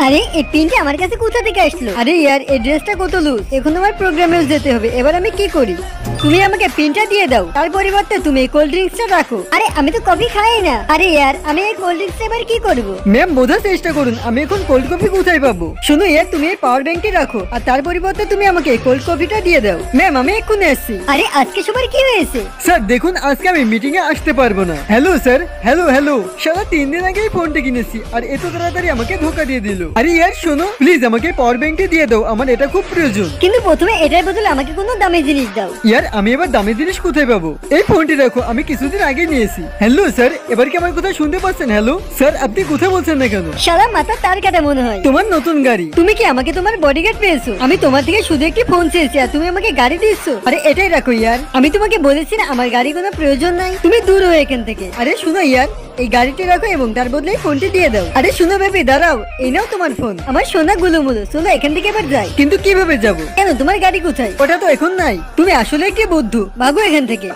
আরে এই পিনটা আমার কাছে কোথা থেকে আসলো? আরে ইয়ার এই ড্রেসটা কত লুজ, এখন আমার প্রোগ্রামেও যেতে হবে, এবার আমি কি করি? তুমি আমাকে পিনটা দিয়ে দাও, তার পরিবর্তে তুমি এই কোল্ড ড্রিঙ্কসটা রাখো। আরে আমি তো কফি খাই না। আরে ইয়ার আমি এই কোল্ড ড্রিঙ্কসটা এবার কি করব? ম্যাম বোঝার চেষ্টা করুন, আমি এখন কোল্ড কফি কোথায় পাবো? শুনো ইয়ার, তুমি এই পাওয়ার ব্যাংকটি রাখো আর তার পরিবর্তে তুমি আমাকে কোল্ড কফিটা দিয়ে দাও। ম্যাম আমি এক্ষুনি আসছি। আরে আজকে সবার কি হয়েছে? স্যার দেখুন, আজকে আমি মিটিং এ আসতে পারবো না। Hello sir, hello hello. সারা 3 দিন আগেই ফোনটা কিনেছি আর এত তাড়াতাড়ি আমাকে ধোকা দিয়ে দিল। আরে ইয়ার শোনো, প্লিজ আমাকে পাওয়ার ব্যাংকটি দিয়ে দাও, আমার এটা খুব প্রয়োজন। কিন্তু প্রথমে এটার বদলে আমাকে কোনো দামি জিনিস দাও। ইয়ার আমি এবার দামি জিনিস কোথায় পাবো? এই ফোনটি রাখো, আমি কিছুদিন আগে নিয়েছি। হ্যালো স্যার, এবার কি আমার কথা শুনতে পাচ্ছেন? হ্যালো স্যার, আপনি কোথায় বলছেন না কেন? সারা মাথা তার কাটা মনে হয়। তোমার নতুন গাড়ি। তুমি কি আমাকে তোমার বডিগার্ড পেয়েছো? আমি তোমার থেকে শুধু একটি ফোন চেয়েছি আর তুমি আমাকে গাড়ি দিচ্ছ। আরে এটাই রাখো ইয়ার। আমি তোমাকে বলেছি না আমার গাড়ি কোনো প্রয়োজন নাই, তুমি দূর হয়ে এখান থেকে। আরে শুনো ইয়ার, এই গাড়িটি রাখো এবং তার বদলে এই ফোনটি দিয়ে দাও। আরে শুনো বেবি দাঁড়াও, এই নাও তোমার ফোন। আমার সোনা গুলোমুলো, চলো এখান থেকে এবার যাই। কিন্তু কিভাবে যাব? কেন, তোমার গাড়ি কোথায়? ওটা তো এখন নাই। তুমি আসলে একটি বুদ্ধু, ভাগো এখান থেকে।